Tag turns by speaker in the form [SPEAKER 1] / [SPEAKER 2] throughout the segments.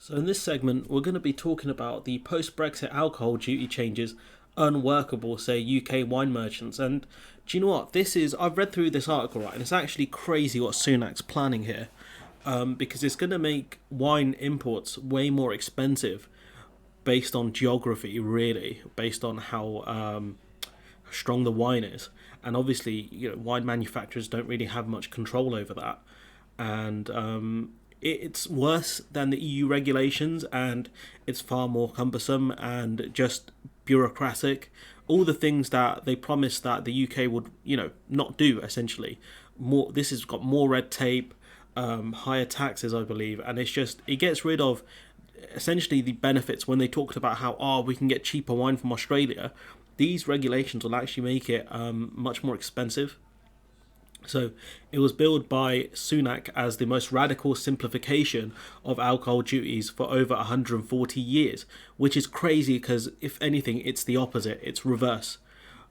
[SPEAKER 1] So in this segment, we're going to be talking about the post-Brexit alcohol duty changes unworkable, say, UK wine merchants. And do you know what? I've read through this article, right, and it's actually crazy what Sunak's planning here, because it's going to make wine imports way more expensive based on geography, really, based on how strong the wine is. And obviously, wine manufacturers don't really have much control over that. And it's worse than the EU regulations, and it's far more cumbersome and just bureaucratic. All the things that they promised that the UK would, not do, essentially. This has got more red tape, higher taxes, I believe, and it gets rid of essentially the benefits. When they talked about how we can get cheaper wine from Australia, these regulations will actually make it much more expensive. So it was billed by Sunak as the most radical simplification of alcohol duties for over 140 years, which is crazy because, if anything, it's the opposite. It's reverse.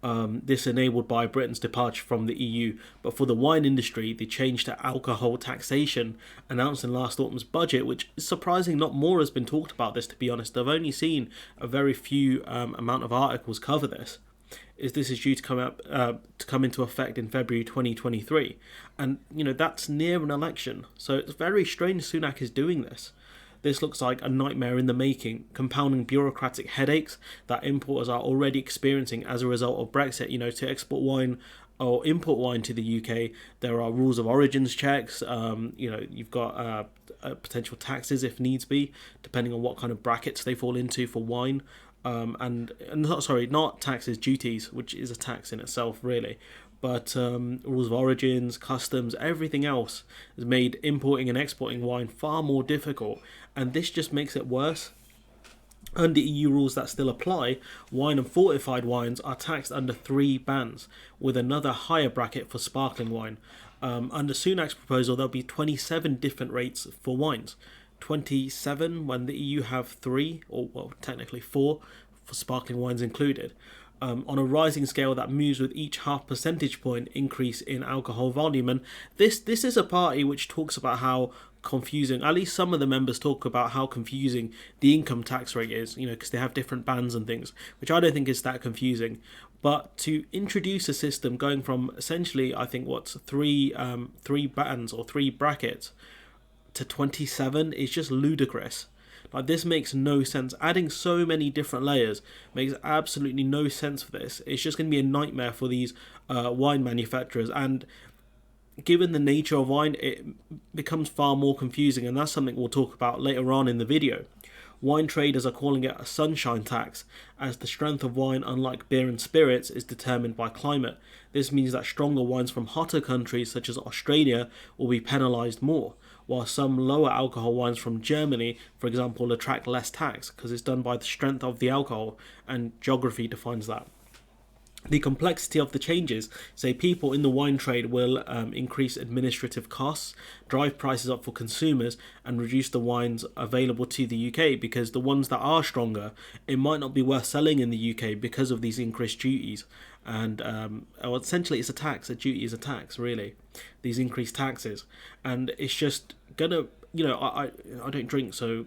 [SPEAKER 1] This enabled by Britain's departure from the EU. But for the wine industry, the change to alcohol taxation announced in last autumn's budget, which is surprising not more has been talked about this, to be honest. I've only seen a very few amount of articles cover this. This is due to come into effect in February 2023, and that's near an election, so it's very strange Sunak is doing this. This looks like a nightmare in the making, compounding bureaucratic headaches that importers are already experiencing as a result of Brexit. To export wine or import wine to the UK, there are rules of origins checks. You've got potential taxes if needs be, depending on what kind of brackets they fall into for wine. Not taxes, duties, which is a tax in itself, really. But rules of origins, customs, everything else has made importing and exporting wine far more difficult, and this just makes it worse. Under EU rules that still apply, wine and fortified wines are taxed under 3 bands, with another higher bracket for sparkling wine. Under Sunak's proposal, there'll be 27 different rates for wines. 27 when the EU have 3, or technically 4, for sparkling wines included, on a rising scale that moves with each half percentage point increase in alcohol volume. And this is a party which talks about how confusing, at least some of the members talk about how confusing the income tax rate is, because they have different bands and things, which I don't think is that confusing. But to introduce a system going from essentially, I think, three bands or 3 brackets to 27 is just ludicrous. Like, this makes no sense. Adding so many different layers makes absolutely no sense for this. It's just going to be a nightmare for these wine manufacturers, and given the nature of wine, it becomes far more confusing, and that's something we'll talk about later on in the video. Wine traders are calling it a sunshine tax, as the strength of wine, unlike beer and spirits, is determined by climate. This means that stronger wines from hotter countries such as Australia will be penalised more, while some lower alcohol wines from Germany, for example, attract less tax because it's done by the strength of the alcohol, and geography defines that. The complexity of the changes say people in the wine trade will increase administrative costs, drive prices up for consumers, and reduce the wines available to the UK, because the ones that are stronger, it might not be worth selling in the UK because of these increased duties. And essentially it's a tax. A duty is a tax, really, these increased taxes. And it's just gonna, I don't drink, so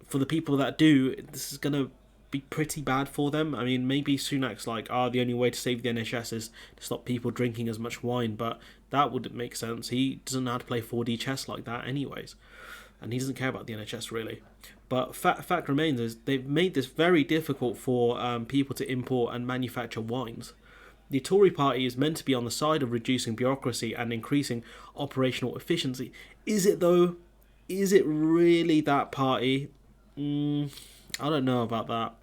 [SPEAKER 1] for the people that do, this is gonna be pretty bad for them. I mean, maybe Sunak's like, the only way to save the NHS is to stop people drinking as much wine, but that wouldn't make sense. He doesn't know how to play 4D chess like that anyways, and he doesn't care about the NHS, really. But fact remains is they've made this very difficult for people to import and manufacture wines. The Tory party is meant to be on the side of reducing bureaucracy and increasing operational efficiency. Is it, though? Is it really that party? I don't know about that.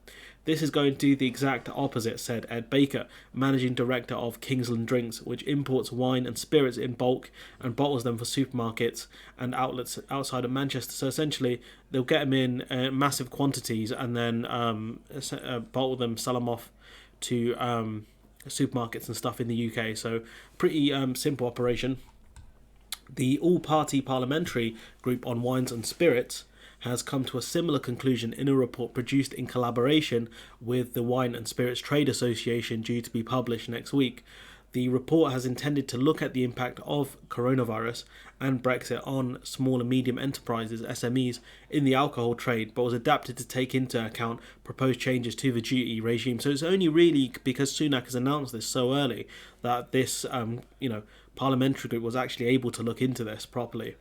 [SPEAKER 1] This is going to do the exact opposite, said Ed Baker, managing director of Kingsland Drinks, which imports wine and spirits in bulk and bottles them for supermarkets and outlets outside of Manchester. So essentially, they'll get them in massive quantities and then bottle them, sell them off to supermarkets and stuff in the UK. So pretty simple operation. The all-party parliamentary group on wines and spirits has come to a similar conclusion in a report produced in collaboration with the Wine and Spirits Trade Association, due to be published next week. The report has intended to look at the impact of coronavirus and Brexit on small and medium enterprises, SMEs, in the alcohol trade, but was adapted to take into account proposed changes to the duty regime. So it's only really because Sunak has announced this so early that this, parliamentary group was actually able to look into this properly.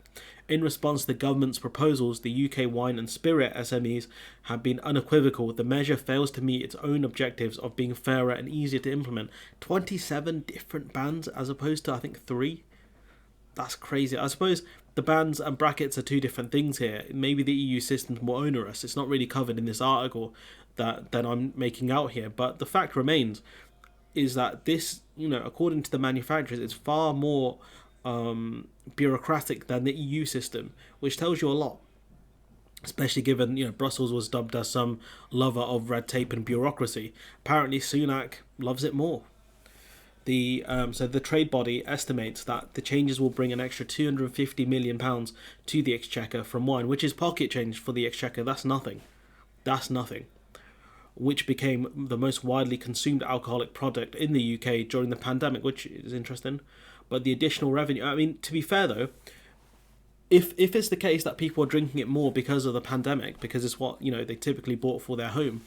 [SPEAKER 1] In response to the government's proposals, the UK wine and spirit SMEs have been unequivocal. The measure fails to meet its own objectives of being fairer and easier to implement. 27 different bans as opposed to, I think, 3. That's crazy. I suppose the bans and brackets are two different things here. Maybe the EU system's more onerous. It's not really covered in this article that I'm making out here. But the fact remains is that this, according to the manufacturers, it's far more bureaucratic than the EU system, which tells you a lot. Especially given, Brussels was dubbed as some lover of red tape and bureaucracy. Apparently, Sunak loves it more. So the trade body estimates that the changes will bring an extra £250 million to the exchequer from wine, which is pocket change for the exchequer. That's nothing. Which became the most widely consumed alcoholic product in the UK during the pandemic, which is interesting. But the additional revenue, to be fair though, if it's the case that people are drinking it more because of the pandemic, because it's what they typically bought for their home,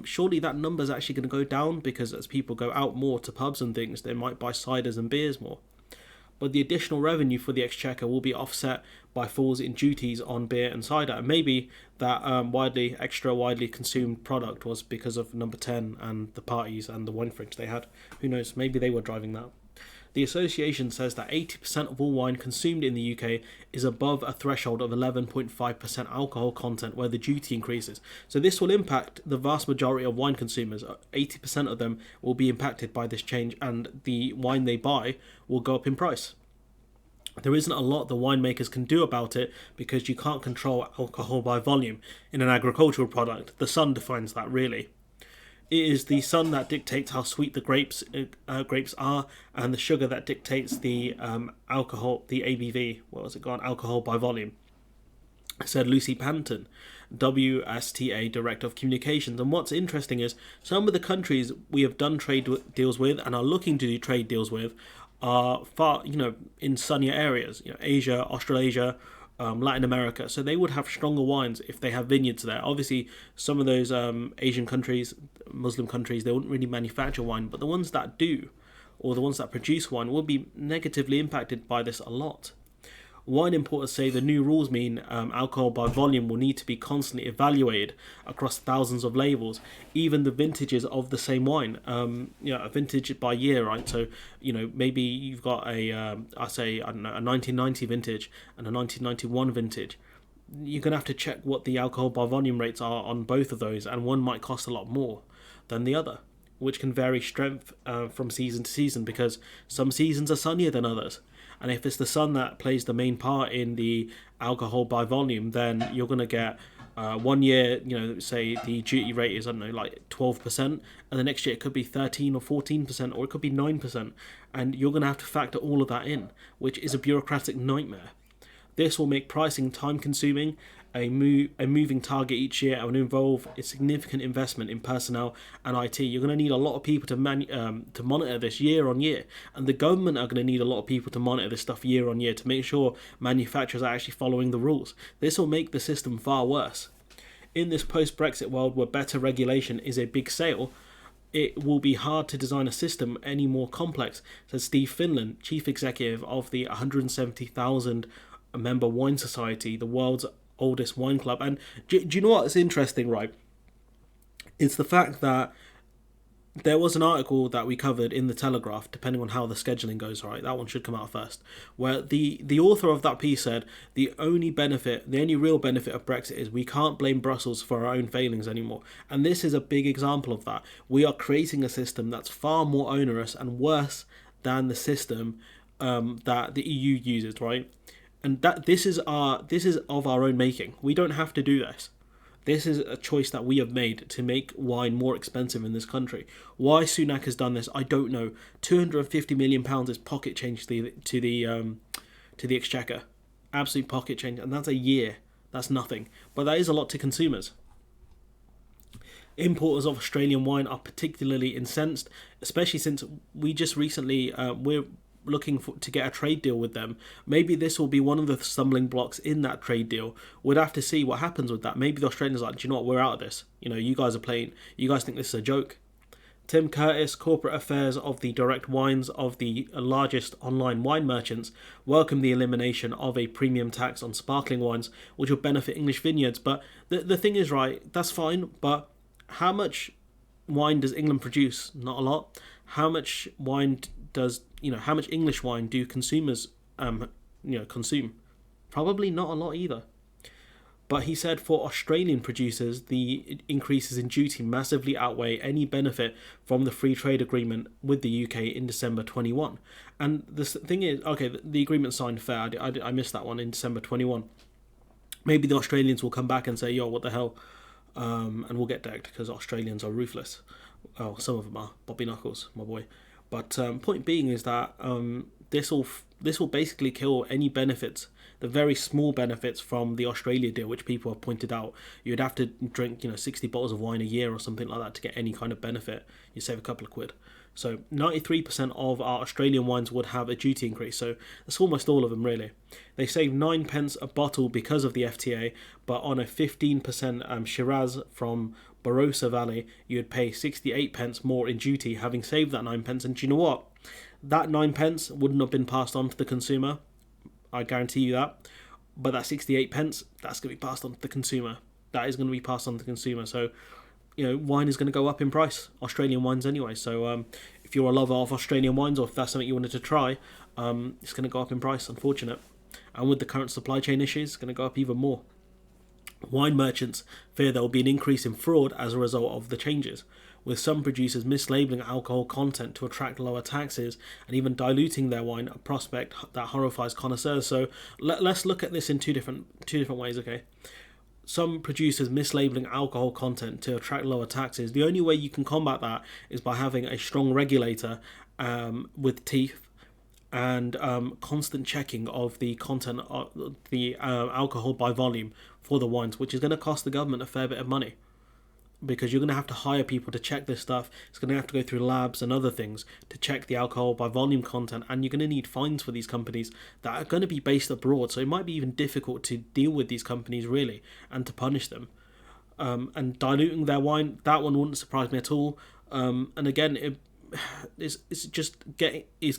[SPEAKER 1] surely that number's actually going to go down, because as people go out more to pubs and things, they might buy ciders and beers more. But the additional revenue for the exchequer will be offset by falls in duties on beer and cider. And maybe that extra widely consumed product was because of number 10 and the parties and the wine fridge they had. Who knows, maybe they were driving that. The association says that 80% of all wine consumed in the UK is above a threshold of 11.5% alcohol content where the duty increases. So this will impact the vast majority of wine consumers. 80% of them will be impacted by this change, and the wine they buy will go up in price. There isn't a lot the winemakers can do about it, because you can't control alcohol by volume in an agricultural product. The sun defines that, really. It is the sun that dictates how sweet the grapes are, and the sugar that dictates the alcohol, the ABV. Alcohol by volume, said Lucy Panton, WSTA Director of Communications. And what's interesting is some of the countries we have done trade deals with and are looking to do trade deals with are far, in sunnier areas, Asia, Australasia, Latin America. So they would have stronger wines if they have vineyards there. Obviously, some of those Asian countries, Muslim countries, they wouldn't really manufacture wine, but the ones that do, or the ones that produce wine, will be negatively impacted by this a lot. Wine importers say the new rules mean alcohol by volume will need to be constantly evaluated across thousands of labels, even the vintages of the same wine. A vintage by year, right? So, maybe you've got a 1990 vintage and a 1991 vintage. You're going to have to check what the alcohol by volume rates are on both of those, and one might cost a lot more than the other, which can vary strength from season to season, because some seasons are sunnier than others. And if it's the sun that plays the main part in the alcohol by volume, then you're going to get 1 year, say the duty rate is, 12%, and the next year it could be 13 or 14%, or it could be 9%. And you're going to have to factor all of that in, which is a bureaucratic nightmare. This will make pricing time-consuming, a moving target each year, and will involve a significant investment in personnel and IT. You're going to need a lot of people to monitor this year on year, and the government are going to need a lot of people to monitor this stuff year on year to make sure manufacturers are actually following the rules. This will make the system far worse. In this post-Brexit world where better regulation is a big sale, it will be hard to design a system any more complex, said Steve Finland, chief executive of the 170,000 member wine society, the world's oldest wine club. And do you know what's interesting, right? It's the fact that there was an article that we covered in the Telegraph, depending on how the scheduling goes, right? That one should come out first, where the author of that piece said the only real benefit of Brexit is we can't blame Brussels for our own failings anymore. And this is a big example of that. We are creating a system that's far more onerous and worse than the system that the EU uses, right? And that this is of our own making. We don't have to do this. This is a choice that we have made to make wine more expensive in this country. Why Sunak has done this, I don't know. £250 million is pocket change to the exchequer, absolute pocket change, and that's a year. That's nothing, but that is a lot to consumers. Importers of Australian wine are particularly incensed, especially since we just recently looking to get a trade deal with them, maybe this will be one of the stumbling blocks in that trade deal. We'd have to see what happens with that. Maybe the Australians are like, do you know what, we're out of this. You guys are playing. You guys think this is a joke. Tim Curtis, corporate affairs of the Direct Wines of the largest online wine merchants, welcomed the elimination of a premium tax on sparkling wines, which will benefit English vineyards. But the thing is, right, that's fine, but how much wine does England produce? Not a lot. How much wine how much English wine do consumers, consume? Probably not a lot either. But he said for Australian producers, the increases in duty massively outweigh any benefit from the free trade agreement with the UK in December 21. And the thing is, okay, the agreement signed fair. I missed that one in December 21. Maybe the Australians will come back and say, yo, what the hell? And we'll get decked because Australians are ruthless. Oh, some of them are. Bobby Knuckles, my boy. But point being is that this will basically kill any benefits, the very small benefits from the Australia deal, which people have pointed out. You'd have to drink 60 bottles of wine a year or something like that to get any kind of benefit. You save a couple of quid. So 93% of our Australian wines would have a duty increase. So that's almost all of them, really. They save 9 pence a bottle because of the FTA, but on a 15% Shiraz from Barossa Valley, you'd pay 68 pence more in duty, having saved that 9 pence. And do you know what? That 9 pence wouldn't have been passed on to the consumer. I guarantee you that. But that 68 pence, that's going to be passed on to the consumer. That is going to be passed on to the consumer. So, wine is going to go up in price. Australian wines anyway. So, if you're a lover of Australian wines, or if that's something you wanted to try, it's going to go up in price, unfortunate. And with the current supply chain issues, it's going to go up even more. Wine merchants fear there will be an increase in fraud as a result of the changes, with some producers mislabeling alcohol content to attract lower taxes and even diluting their wine, a prospect that horrifies connoisseurs. So let's look at this in two different ways, okay? Some producers mislabeling alcohol content to attract lower taxes. The only way you can combat that is by having a strong regulator with teeth and constant checking of the content of the alcohol by volume for the wines, which is going to cost the government a fair bit of money, because you're going to have to hire people to check this stuff. It's going to have to go through labs and other things to check the alcohol by volume content, and you're going to need fines for these companies that are going to be based abroad, so it might be even difficult to deal with these companies really and to punish them. And diluting their wine, that one wouldn't surprise me at all. And again, it's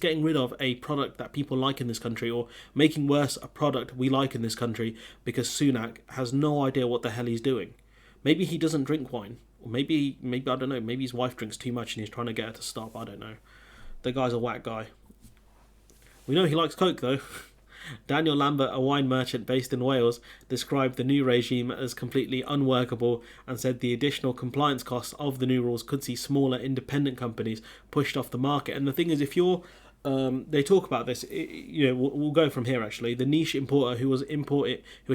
[SPEAKER 1] getting rid of a product that people like in this country, or making worse a product we like in this country, because Sunak has no idea what the hell he's doing. Maybe he doesn't drink wine, or maybe I don't know, maybe his wife drinks too much and he's trying to get her to stop. I don't know. The guy's a whack guy. We know he likes Coke though. Daniel Lambert, a wine merchant based in Wales, described the new regime as completely unworkable and said the additional compliance costs of the new rules could see smaller independent companies pushed off the market. And the thing is, if you're they talk about this, we'll go from here actually. The niche importer who was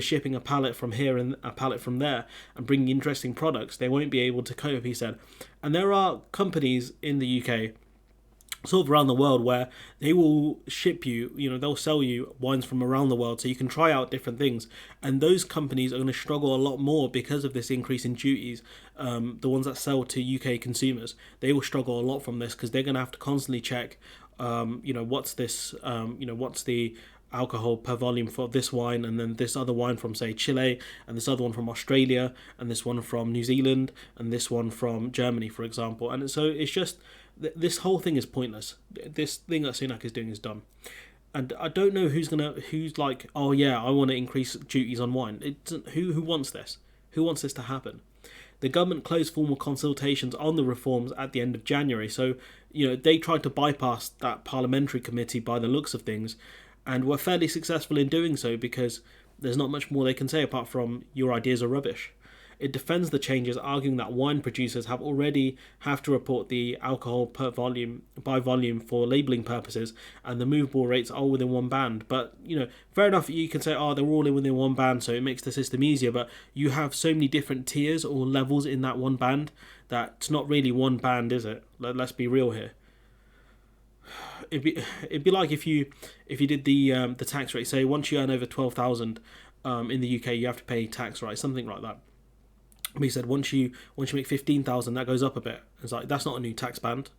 [SPEAKER 1] shipping a pallet from here and a pallet from there and bringing interesting products, they won't be able to cope, he said. And there are companies in the UK, sort of around the world, where they will ship you, they'll sell you wines from around the world so you can try out different things. And those companies are going to struggle a lot more because of this increase in duties. The ones that sell to UK consumers, they will struggle a lot from this, because they're going to have to constantly check, what's this, what's the alcohol per volume for this wine, and then this other wine from, say, Chile, and this other one from Australia, and this one from New Zealand, and this one from Germany, for example. And so it's just, this whole thing is pointless. This thing that Sunak is doing is dumb. And I don't know who's like, oh yeah, I want to increase duties on wine. Who wants this? Who wants this to happen? The government closed formal consultations on the reforms at the end of January. So, they tried to bypass that parliamentary committee by the looks of things, and were fairly successful in doing so, because there's not much more they can say apart from your ideas are rubbish. It defends the changes, arguing that wine producers already have to report the alcohol by volume for labelling purposes, and the movable rates are within one band. But, fair enough, you can say, they're all within one band, so it makes the system easier, but you have so many different tiers or levels in that one band that it's not really one band, is it? Let's be real here. It'd be like if you did the tax rate. Say once you earn over 12,000 in the UK, you have to pay tax, right? Something like that. But he said once you make 15,000, that goes up a bit. It's like, that's not a new tax band.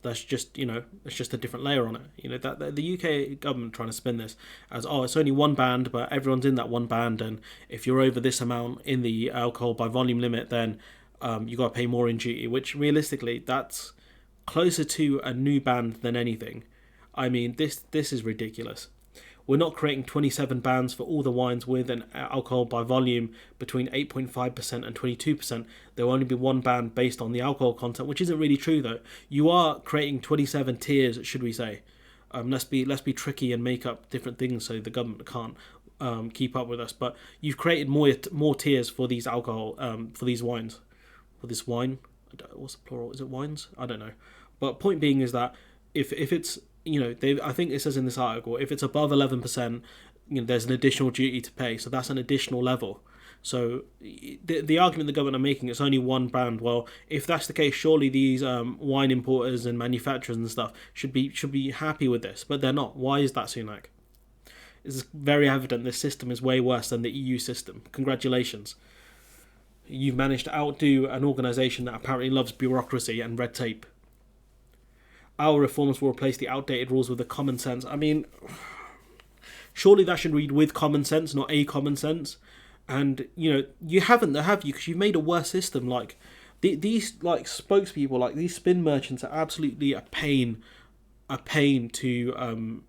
[SPEAKER 1] That's just, it's just a different layer on it. That the UK government trying to spin this as, oh, it's only one band, but everyone's in that one band, and if you're over this amount in the alcohol by volume limit, then you got to pay more in duty. Which realistically, that's closer to a new band than anything. I mean, this is ridiculous. We're not creating 27 bands for all the wines with an alcohol by volume between 8.5% and 22%. There will only be one band based on the alcohol content, which isn't really true though. You are creating 27 tiers, should we say? Let's be tricky and make up different things so the government can't keep up with us. But you've created more tiers for these alcohol for these wines, for this wine. What's the plural? Is it wines? I don't know. But point being is that if it's, I think it says in this article, if it's above 11%, there's an additional duty to pay. So that's an additional level. So the argument the government are making, it's only one brand. Well, if that's the case, surely these wine importers and manufacturers and stuff should be happy with this, but they're not. Why is that, Sunak? It's very evident this system is way worse than the EU system. Congratulations. You've managed to outdo an organisation that apparently loves bureaucracy and red tape. Our reforms will replace the outdated rules with a common sense. I mean, surely that should read with common sense, not a common sense. And, you haven't, have you? Because you've made a worse system. Like, these, spokespeople, like, these spin merchants are absolutely a pain to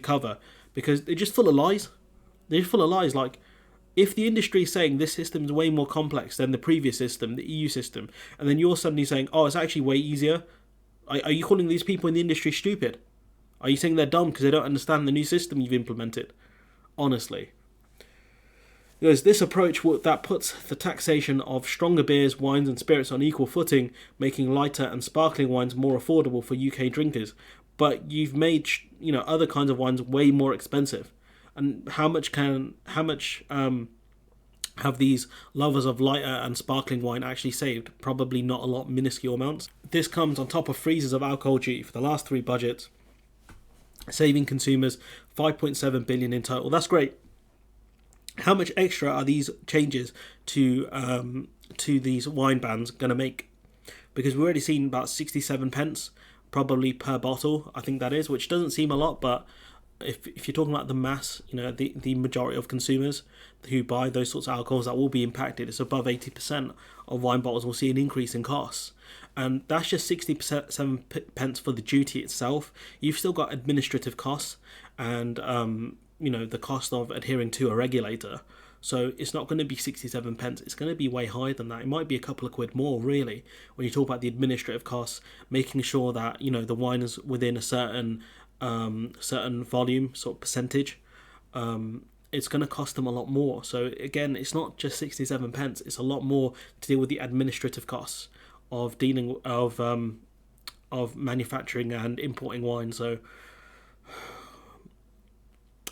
[SPEAKER 1] cover. Because they're just full of lies. They're full of lies. Like, if the industry is saying this system is way more complex than the previous system, the EU system, and then you're suddenly saying, oh, it's actually way easier, are you calling these people in the industry stupid? Are you saying they're dumb because they don't understand the new system you've implemented? Honestly. Because this approach that puts the taxation of stronger beers, wines and spirits on equal footing, making lighter and sparkling wines more affordable for UK drinkers. But you've made other kinds of wines way more expensive. And how much have these lovers of lighter and sparkling wine actually saved? Probably not a lot, minuscule amounts. This comes on top of freezes of alcohol duty for the last 3 budgets, saving consumers 5.7 billion in total. That's great. How much extra are these changes to these wine bans going to make? Because we've already seen about 67 pence probably per bottle, I think that is, which doesn't seem a lot, but if you're talking about the mass, the majority of consumers who buy those sorts of alcohols that will be impacted, it's above 80% of wine bottles will see an increase in costs. And that's just 67 pence for the duty itself. You've still got administrative costs and, the cost of adhering to a regulator. So it's not going to be 67 pence. It's going to be way higher than that. It might be a couple of quid more, really, when you talk about the administrative costs, making sure that, the wine is within a certain volume, sort of percentage. It's going to cost them a lot more. So again, it's not just 67 pence. It's a lot more to deal with the administrative costs of dealing of manufacturing and importing wine. So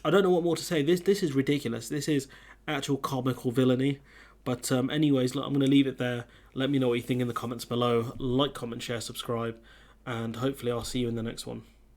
[SPEAKER 1] I don't know what more to say. This is ridiculous. This is actual comical villainy. But anyways, look, I'm going to leave it there. Let me know what you think in the comments below. Like, comment, share, subscribe, and hopefully I'll see you in the next one.